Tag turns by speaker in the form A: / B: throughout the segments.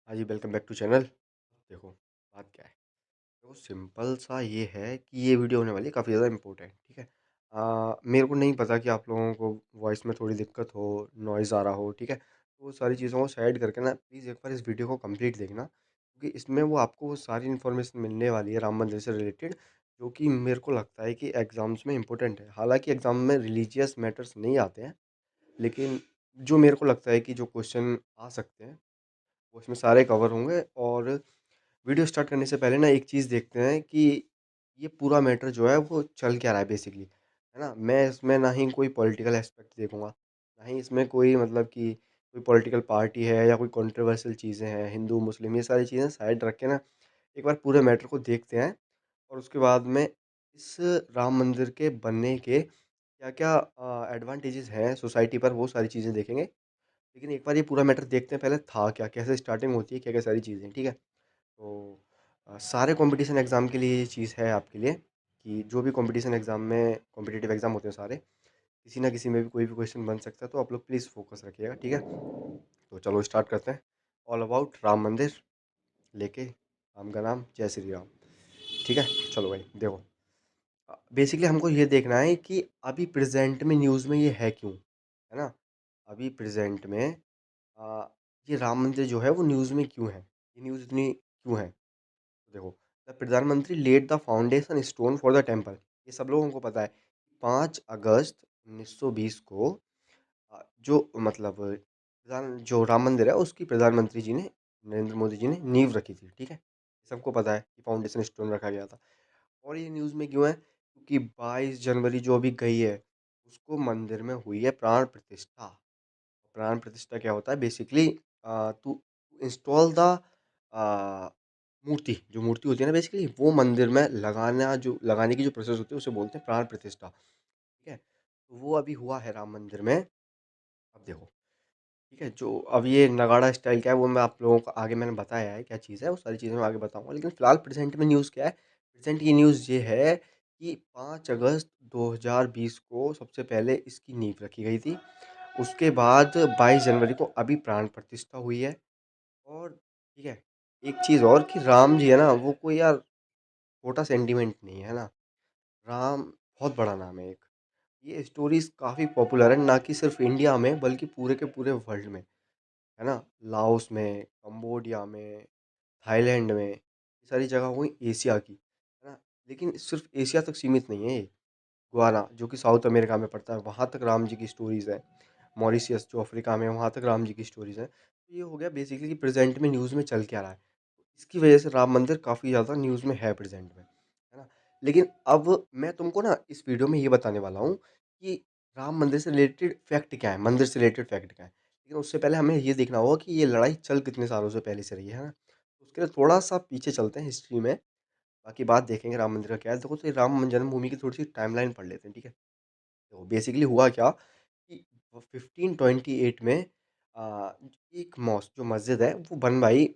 A: हाँ जी, welcome back to channel. देखो, बात क्या है? देखो सिंपल सा ये है कि ये वीडियो होने वाली है काफ़ी ज़्यादा इम्पोर्टेंट, ठीक है? मेरे को नहीं पता कि आप लोगों को वॉइस में थोड़ी दिक्कत हो, नॉइज़ आ रहा हो, ठीक है? तो वो सारी चीज़ों को साइड करके ना प्लीज़ एक बार इस वीडियो को कंप्लीट देखना, क्योंकि इसमें वो आपको वो सारी इन्फॉर्मेशन मिलने वाली है राम मंदिर से रिलेटेड, जो कि मेरे को लगता है कि एग्ज़ाम्स में इम्पोर्टेंट है। हालाँकि एग्ज़ाम में रिलीजियस मैटर्स नहीं आते हैं, लेकिन जो मेरे को लगता है कि जो क्वेश्चन आ सकते हैं, वो इसमें सारे कवर होंगे। और वीडियो स्टार्ट करने से पहले ना एक चीज़ देखते हैं कि ये पूरा मैटर जो है वो चल क्या रहा है बेसिकली, है ना? मैं इसमें ना ही कोई पॉलिटिकल एस्पेक्ट देखूँगा, ना ही इसमें कोई मतलब कि कोई पॉलिटिकल पार्टी है या कोई कंट्रोवर्शियल चीज़ें हैं, हिंदू, मुस्लिम ये सारी चीज़ें साइड रख के ना एक बार पूरे मैटर को देखते हैं। और उसके बाद में इस राम मंदिर के बनने के क्या-क्या एडवांटेजेस हैं सोसाइटी पर वो सारी चीज़ें देखेंगे। लेकिन एक बार ये पूरा मैटर देखते हैं पहले था क्या? कैसे स्टार्टिंग होती है? क्या-क्या सारी चीज़ें, ठीक है? तो सारे कॉम्पिटिशन एग्ज़ाम के लिए ये चीज़ है आपके लिए कि जो भी कॉम्पिटिशन एग्ज़ाम में कॉम्पिटिटिव एग्ज़ाम होते हैं सारे, किसी ना किसी में भी कोई भी क्वेश्चन बन सकता है, तो आप लोग प्लीज़ फ़ोकस रखिएगा, ठीक है? तो चलो स्टार्ट करते हैं। ऑल अबाउट राम मंदिर लेके राम का नाम, जय श्री राम, ठीक है? चलो भाई देखो, बेसिकली हमको ये देखना है कि अभी प्रेज़ेंट में न्यूज़ में ये है क्यों, है ना? अभी प्रेज़ेंट में अ, ये राम मंदिर जो है वो न्यूज़ में क्यों है? ये न्यूज़ इतनी क्यों है? देखो, द प्रधानमंत्री laid the foundation stone for the temple, ये सब लोगों को पता है। 5 अगस्त 1920 को जो मतलब जो राम मंदिर है उसकी प्रधानमंत्री जी ने, नरेंद्र मोदी जी ने नींव रखी थी, ठीक है? सबको पता है कि फाउंडेशन स्टोन रखा गया था। और ये न्यूज़ में क्यों है? क्योंकि 22 जनवरी जो अभी गई है, उसको मंदिर में हुई है प्राण प्रतिष्ठा। प्राण प्रतिष्ठा क्या होता है? बेसिकली टू इंस्टॉल द अ, मूर्ति, जो मूर्ति होती है ना बेसिकली वो मंदिर में लगाने की जो प्रोसेस होती है उसे बोलते हैं प्राण प्रतिष्ठा, ठीक है? तो वो अभी हुआ है राम मंदिर में। अब देखो, ठीक है? जो अब ये नगाड़ा स्टाइल क्या है वो मैं आप लोगों को आगे मैंने बताया है क्या चीज़ है, वो सारी चीज़ें मैं आगे बताऊँगा। लेकिन फिलहाल प्रेज़ेंट में न्यूज़ क्या है? प्रेज़ेंट की न्यूज़ ये है कि 5 अगस्त 2020 को सबसे पहले इसकी नींव रखी गई थी। उसके बाद 22 जनवरी को अभी प्राण प्रतिष्ठा हुई है। और ठीक है, एक चीज़ और कि राम जी है ना, वो कोई यार छोटा सेंटिमेंट नहीं है, है ना? राम बहुत बड़ा नाम है एक। ये स्टोरीज़ काफ़ी पॉपुलर है, ना कि सिर्फ़ इंडिया में बल्कि पूरे के पूरे वर्ल्ड में, है ना? लाओस में, कंबोडिया में, थाईलैंड में, ये सारी जगह हो गई एशिया की, है ना? लेकिन सिर्फ़ एशिया तक सीमित नहीं है ये। गुयाना जो कि साउथ अमेरिका में पड़ता है, वहाँ तक राम जी की स्टोरीज़ हैं। मॉरिशियस जो अफ्रीका में है, वहाँ तक राम जी की स्टोरीज़ हैं। तो ये हो गया बेसिकली कि प्रेज़ेंट में न्यूज़ में चल क्या रहा है। इसकी वजह से राम मंदिर काफ़ी ज़्यादा न्यूज़ में है प्रेज़ेंट में, है ना? लेकिन अब मैं तुमको ना इस वीडियो में ये बताने वाला हूँ कि राम मंदिर से रिलेटेड फैक्ट क्या है, मंदिर से रिलेटेड फैक्ट क्या है। लेकिन उससे पहले हमें ये देखना होगा कि ये लड़ाई चल कितने सालों से पहले से रही है ना? तो उसके लिए थोड़ा-सा पीछे चलते हैं हिस्ट्री में, बाकी बात देखेंगे राम मंदिर का क्या है। देखो तो ये राम जन्मभूमि की थोड़ी-सी टाइमलाइन पढ़ लेते हैं, ठीक है? तो बेसिकली हुआ क्या कि 1528 में एक मॉस्क जो मस्जिद है वो बनवाई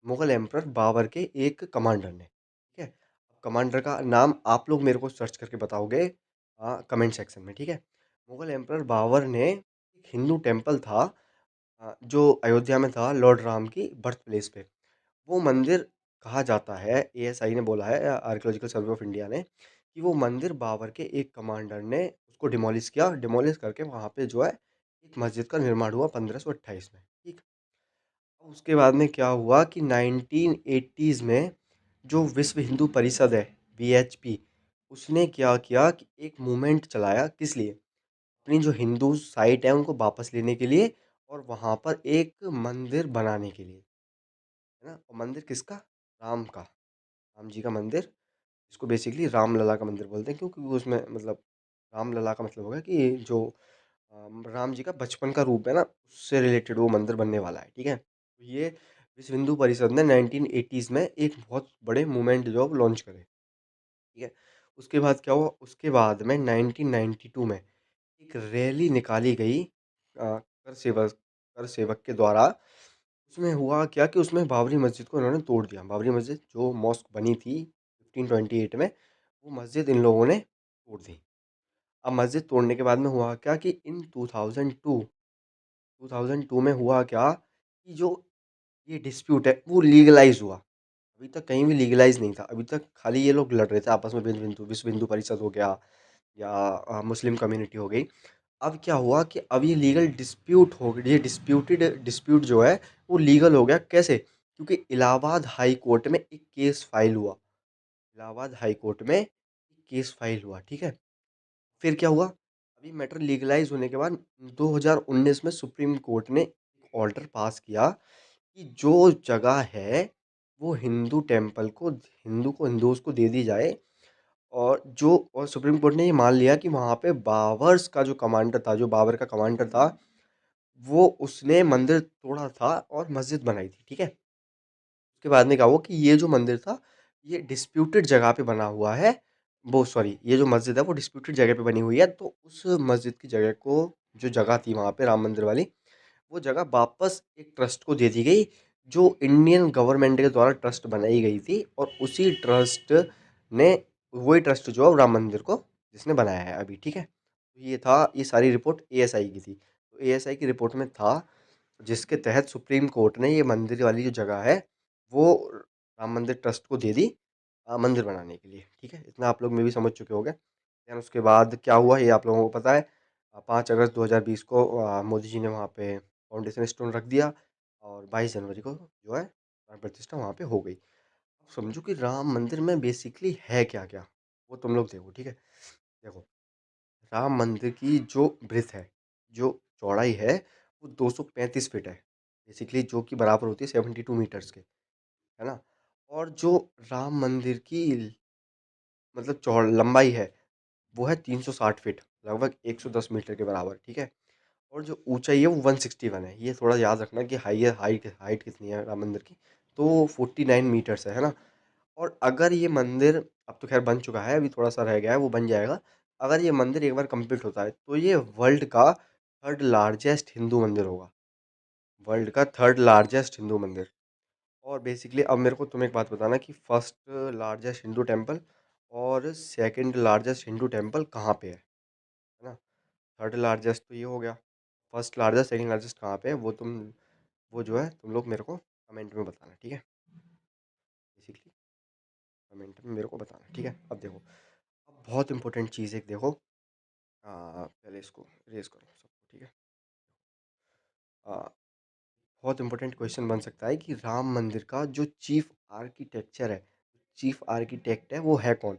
A: मुगल एम्परर बाबर के एक कमांडर ने, ठीक है? अब कमांडर का नाम आप लोग मेरे को सर्च करके बताओगे कमेंट सेक्शन में, ठीक है? मुगल एम्परर बाबर ने एक हिंदू टेम्पल था जो अयोध्या में था लॉर्ड राम की बर्थ प्लेस पे। वो मंदिर कहा जाता है, एएसआई ने बोला है, आर्कियोलॉजिकल सर्वे ऑफ इंडिया ने, कि वो मंदिर बाबर के एक कमांडर ने उसको डिमोलिश किया। डिमोलिश करके वहाँ पे जो है एक मस्जिद का निर्माण हुआ 1528 में, ठीक। अब उसके बाद में क्या हुआ कि 1980s में जो विश्व हिंदू परिषद है, वीएचपी, उसने क्या किया कि एक मूवमेंट चलाया, किस लिए? अपनी जो हिंदू साइट है उनको वापस लेने के लिए और वहाँ पर एक मंदिर बनाने के लिए, है ना? और मंदिर किसका? राम का। राम जी का मंदिर, इसको बेसिकली रामलला का मंदिर बोलते हैं, क्योंकि वो उसमें मतलब रामलला का मतलब हो गया कि जो राम जी का बचपन का रूप है ना, उससे रिलेटेड वो मंदिर बनने वाला है, ठीक है? तो ये विश्व हिंदू परिषद ने 1980s में एक बहुत बड़े मूवमेंट जो है वो लॉन्च करे, ठीक है? उसके बाद क्या हुआ? उसके बाद में 1992 में एक रैली निकाली गई कर सेवक के द्वारा। उसमें हुआ क्या कि उसमें बाबरी मस्जिद को इन्होंने तोड़ दिया। बाबरी मस्जिद जो मॉस्क बनी थी 1528 में, वो मस्जिद इन लोगों ने तोड़ दी। अब मस्जिद तोड़ने के बाद में हुआ क्या कि इन 2002 में हुआ क्या कि जो ये डिस्प्यूट है वो लीगलाइज़ हुआ। अभी तक कहीं भी लीगलाइज़ नहीं था। अभी तक खाली ये लोग लड़ रहे थे आपस में, विश्व हिंदू परिषद हो गया या मुस्लिम कम्युनिटी हो गई। अब क्या हुआ कि अब ये लीगल डिस्प्यूट हो गया, ये डिस्प्यूट जो है वो लीगल हो गया। कैसे? क्योंकि इलाहाबाद हाई कोर्ट में एक केस फाइल हुआ। इलाहाबाद हाई कोर्ट में एक केस फाइल हुआ, ठीक है? फिर क्या हुआ? अभी मैटर लीगलाइज़ होने के बाद 2019 में सुप्रीम कोर्ट ने ऑर्डर पास किया कि जो जगह है वो हिंदू को हिंदूज़ को दे दी जाए। और सुप्रीम कोर्ट ने ये मान लिया कि वहाँ पे बाबर का कमांडर था, वो उसने मंदिर तोड़ा था और मस्जिद बनाई थी, ठीक है? उसके बाद में क्या हुआ कि ये जो मंदिर था, ये डिस्प्यूटेड जगह पे बना हुआ है। वो सॉरी, ये जो मस्जिद है वो डिस्प्यूटेड जगह पे बनी हुई है, तो उस मस्जिद की जगह को, जो जगह थी वहाँ पे राम मंदिर वाली, वो जगह वापस एक ट्रस्ट को दे दी गई, जो इंडियन गवर्नमेंट के द्वारा ट्रस्ट बनाई गई थी। और उसी ट्रस्ट ने, वही ट्रस्ट जो है राम मंदिर को जिसने बनाया है अभी, ठीक है? तो ये था, ये सारी रिपोर्ट एएसआई की थी। तो एएसआई की रिपोर्ट में था, जिसके तहत सुप्रीम कोर्ट ने ये मंदिर वाली जो जगह है वो राम मंदिर ट्रस्ट को दे दी मंदिर बनाने के लिए, ठीक है? इतना आप लोग में भी समझ चुके होंगे। देन उसके बाद क्या हुआ ये आप लोगों को पता है। 5 अगस्त 2020 को मोदी जी ने वहाँ पे फाउंडेशन स्टोन रख दिया, और 22 जनवरी को जो है प्राण प्रतिष्ठा वहाँ पे हो गई। अब समझो कि राम मंदिर में बेसिकली है क्या क्या, वो तुम लोग देखो, ठीक है? देखो, राम मंदिर की जो ब्रेथ है, जो चौड़ाई है, वो 235 फीट है, बेसिकली, जो कि बराबर होती है 72 मीटर्स के, है ना? और जो राम मंदिर की मतलब चौड़ लंबाई है, वो है 360 फीट, लगभग 110 मीटर के बराबर, ठीक है? और जो ऊंचाई है वो 161 है। ये थोड़ा याद रखना कि हाइट हाइट कितनी है राम मंदिर की, तो 49 मीटर्स है ना? और अगर ये मंदिर, अब तो खैर बन चुका है, अभी थोड़ा सा रह गया है, वो बन जाएगा। अगर ये मंदिर एक बार कंप्लीट होता है तो ये वर्ल्ड का थर्ड लार्जेस्ट हिंदू मंदिर होगा। वर्ल्ड का थर्ड लार्जेस्ट हिंदू मंदिर। और बेसिकली अब मेरे को तुम एक बात बताना कि फर्स्ट लार्जेस्ट हिंदू टेम्पल और सेकंड लार्जेस्ट हिंदू टेम्पल कहाँ पे है ना? थर्ड लार्जेस्ट तो ये हो गया, फर्स्ट लार्जेस्ट सेकंड लार्जेस्ट कहाँ पे है, वो जो है तुम लोग मेरे को कमेंट में बताना, ठीक है? बेसिकली कमेंट में मेरे को बताना, ठीक है? अब देखो, अब बहुत इंपॉर्टेंट चीज़ एक देखो। पहले इसको रेज करो सबको, ठीक है? आ, बहुत इंपॉर्टेंट क्वेश्चन बन सकता है कि राम मंदिर का जो चीफ आर्किटेक्चर है, चीफ आर्किटेक्ट है, वो है कौन?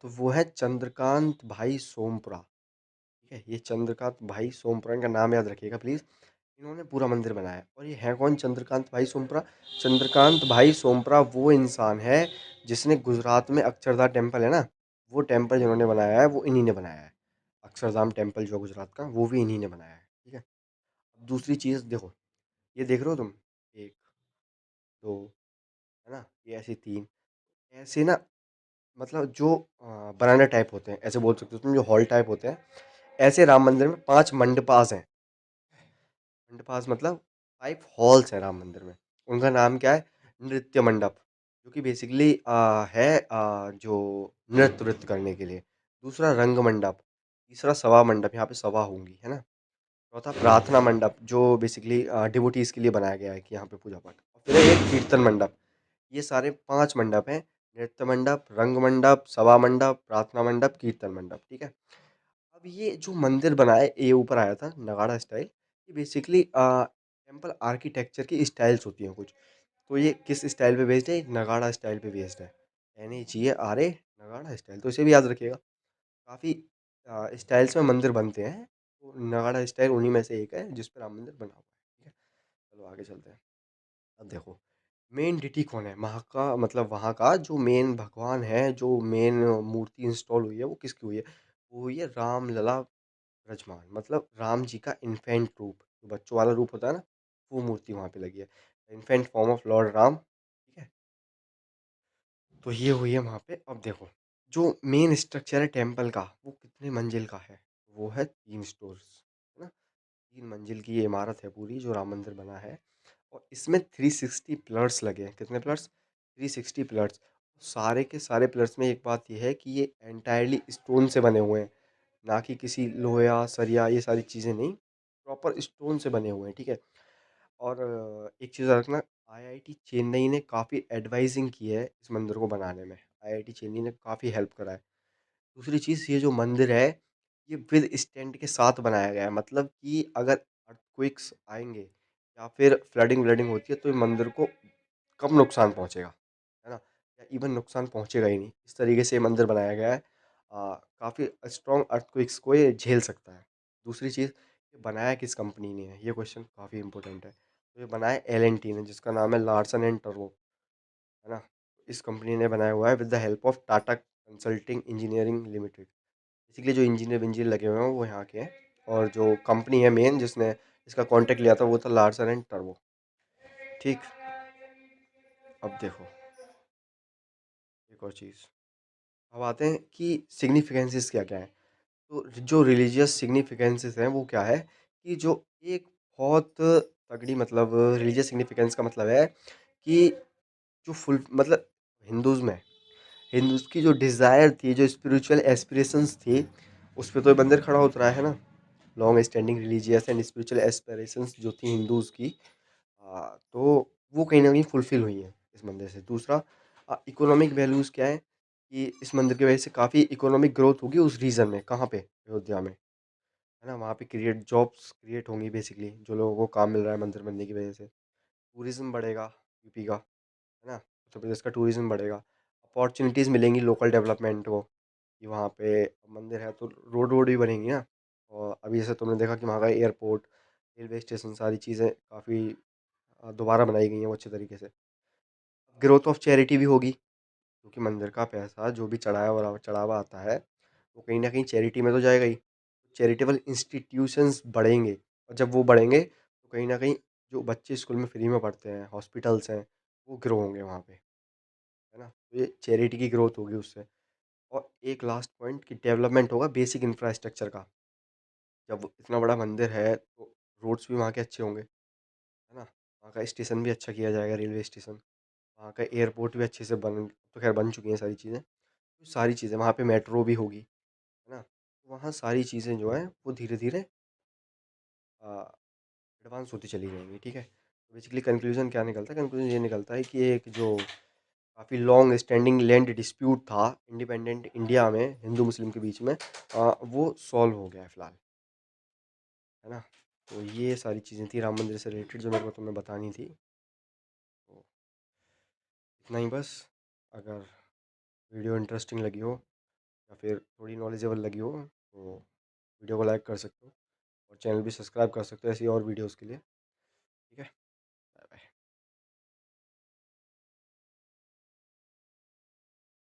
A: तो वो है चंद्रकांत भाई सोमपुरा, ठीक है? ये चंद्रकांत भाई सोमपुरा, इनका नाम याद रखिएगा प्लीज़। इन्होंने पूरा मंदिर बनाया है। और ये है कौन चंद्रकांत भाई सोमपुरा? चंद्रकांत भाई सोमपुरा वो इंसान है जिसने गुजरात में अक्षरधाम टेम्पल है ना, वो टेम्पल जिन्होंने बनाया है वो इन्हीं ने बनाया है। अक्षरधाम टेम्पल जो गुजरात का, वो भी इन्हीं ने बनाया है, ठीक है? अब दूसरी चीज़ देखो, ये देख रहे हो तुम, एक, दो, है ना, ये ऐसे तीन, ऐसे ना, मतलब जो बनाना टाइप होते हैं, ऐसे बोल सकते हो तुम, जो हॉल टाइप होते हैं, ऐसे राम मंदिर में 5 मंडपास हैं। मंडपास मतलब 5 हॉल्स हैं राम मंदिर में। उनका नाम क्या है? नृत्य मंडप, जो कि बेसिकली है जो नृत्य करने के लिए। दूसरा रंग मंडप, तीसरा सभा मंडप, यहाँ पे सभा होंगी, है ना? चौथा प्रार्थना मंडप, जो बेसिकली डिवोटीज के लिए बनाया गया है कि यहाँ पे पूजा पाठ। और फिर है एक कीर्तन मंडप। ये सारे 5 मंडप हैं, नृत्य मंडप, रंग मंडप, सभा मंडप, प्रार्थना मंडप, कीर्तन मंडप, ठीक है? अब ये जो मंदिर बना है, ये ऊपर आया था नगाड़ा स्टाइल, ये बेसिकली टेम्पल आर्किटेक्चर की स्टाइल्स होती हैं कुछ। तो ये किस स्टाइल पे बेस्ड है? नगाड़ा स्टाइल पे बेस्ड है। NHERA नगाड़ा स्टाइल, तो इसे भी याद रखिएगा। काफ़ी स्टाइल्स में मंदिर बनते हैं, तो नगाड़ा स्टाइल उन्हीं में से एक है जिस पे राम मंदिर बना हुआ है, ठीक है? चलो आगे चलते हैं। अब देखो, मेन डिटी कौन है वहाँ का, मतलब वहाँ का जो मेन भगवान है, जो मेन मूर्ति इंस्टॉल हुई है, वो किसकी हुई है? वो हुई है राम लला विराजमान, मतलब राम जी का इन्फेंट रूप, जो बच्चों वाला रूप होता है ना, वो मूर्ति वहाँ पे लगी है। Infant form of Lord Ram, ठीक है? तो ये हुई है वहाँ पे। अब देखो, जो मेन स्ट्रक्चर है टेम्पल का, वो कितने मंजिल का है? वो है 3 स्टोर्स, है ना? 3 मंजिल की ये इमारत है पूरी, जो राम मंदिर बना है। और इसमें 360 पिलर्स लगे हैं। कितने पिलर्स? 360 पिलर्स। सारे के सारे पिलर्स में एक बात यह है कि ये एंटायरली स्टोन से बने हुए हैं, ना कि किसी लोहा सरिया ये सारी चीज़ें नहीं, प्रॉपर स्टोन से बने हुए हैं, ठीक है? और एक चीज़ याद रखना, आईआईटी चेन्नई ने काफ़ी एडवाइज़िंग की है इस मंदिर को बनाने में। आईआईटी चेन्नई ने काफ़ी हेल्प करा है। दूसरी चीज़, ये जो मंदिर है, ये विद स्टैंड के साथ बनाया गया है। मतलब कि अगर अर्थक्वेक्स आएँगे या फिर फ्लडिंग-व्लडिंग होती है तो ये मंदिर को कम नुकसान पहुँचेगा, है ना? या इवन नुकसान पहुँचेगा ही नहीं। इस तरीके से ये मंदिर बनाया गया है। काफ़ी स्ट्रॉन्ग अर्थक्वेक्स को ये झेल सकता है। दूसरी चीज़, ये बनाया किस कंपनी ने है? ये क्वेश्चन काफ़ी इम्पोर्टेंट है। तो ये बनाया एल-एन-टी ने, जिसका नाम है लार्सन एंड टुब्रो, है ना? इस कंपनी ने बनाया हुआ है with the help of Tata consulting engineering limited. Basically जो इंजीनियर विंजीनियर लगे हुए हैं वो यहाँ के हैं, और जो कंपनी है मेन जिसने इसका कॉन्ट्रैक्ट लिया था वो था लार्सन एंड टर्बो। ठीक। अब देखो एक और चीज़, अब आते हैं कि सिग्निफिकेंसेस क्या क्या है। तो जो रिलीजियस सिग्निफिकेंसेस हैं वो क्या है, कि जो एक बहुत तगड़ी, मतलब रिलीजियस सिग्निफिकेंस का मतलब है कि जो फुल मतलब हिंदूज़ में, हिंदूज़ की जो डिज़ायर थी, जो स्पिरिचुअल एस्पिरेशंस थी, उस पे तो ये मंदिर खड़ा उतरा है ना। Long standing religious and spiritual aspirations जो थी हिंदूज़ की, तो वो कहीं न कहीं फुलफ़िल हुई हैं इस मंदिर से। दूसरा, इकोनॉमिक वैल्यूज़ क्या है, कि इस मंदिर की वजह से काफ़ी इकोनॉमिक ग्रोथ होगी उस रीजन में। कहाँ पे? अयोध्या में, है ना? वहाँ पे जॉब्स क्रिएट होंगी बेसिकली, जो लोगों को काम मिल रहा है मंदिर बनने की वजह से। टूरिज़्म बढ़ेगा यूपी का, है ना? उत्तर प्रदेश का टूरिज़्म बढ़ेगा। अपॉर्च्युनिटीज़ मिलेंगी लोकल डेवलपमेंट को, कि वहाँ पे मंदिर है तो रोड वोड भी बनेंगी ना। और अभी जैसे तुमने देखा कि वहाँ का एयरपोर्ट, रेलवे स्टेशन, सारी चीज़ें काफ़ी दोबारा बनाई गई हैं वो अच्छे तरीके से। ग्रोथ ऑफ चैरिटी भी होगी, क्योंकि मंदिर का पैसा जो भी चढ़ावा आता है, वो कहीं न कहीं चैरिटी में तो जाएगा ही। चैरिटेबल इंस्टीट्यूशंस बढ़ेंगे, और जब वो बढ़ेंगे तो कहीं न कहीं जो बच्चे स्कूल में फ्री में पढ़ते हैं, हॉस्पिटल्स हैं, वो ग्रो होंगे वहाँ पे, है ना? तो ये चैरिटी की ग्रोथ होगी उससे। और एक लास्ट पॉइंट, कि डेवलपमेंट होगा बेसिक इंफ्रास्ट्रक्चर का। जब इतना बड़ा मंदिर है तो रोड्स भी वहाँ के अच्छे होंगे, है ना? वहाँ का स्टेशन भी अच्छा किया जाएगा, रेलवे स्टेशन। वहाँ का एयरपोर्ट भी अच्छे से तो खैर बन चुकी हैं सारी चीज़ें। तो सारी चीज़ें वहाँ पे, मेट्रो भी होगी, है ना? तो वहाँ सारी चीज़ें जो हैं वो धीरे-धीरे एडवांस होती चली जाएँगी, ठीक है? तो बेसिकली कंक्लूज़न क्या निकलता है? कंक्लूज़न ये निकलता है कि एक जो काफ़ी लॉन्ग स्टैंडिंग लैंड डिस्प्यूट था इंडिपेंडेंट इंडिया में हिंदू-मुस्लिम के बीच में, वो सॉल्व हो गया है फिलहाल, है ना? तो ये सारी चीज़ें थी राम मंदिर से रिलेटेड जो मेरे को तुम्हें बतानी थी। तो इतना ही बस। अगर वीडियो इंटरेस्टिंग लगी हो या फिर थोड़ी नॉलेजेबल लगी हो तो वीडियो को लाइक कर सकते हो, और चैनल भी सब्सक्राइब कर सकते हो ऐसी और वीडियोज़ के लिए।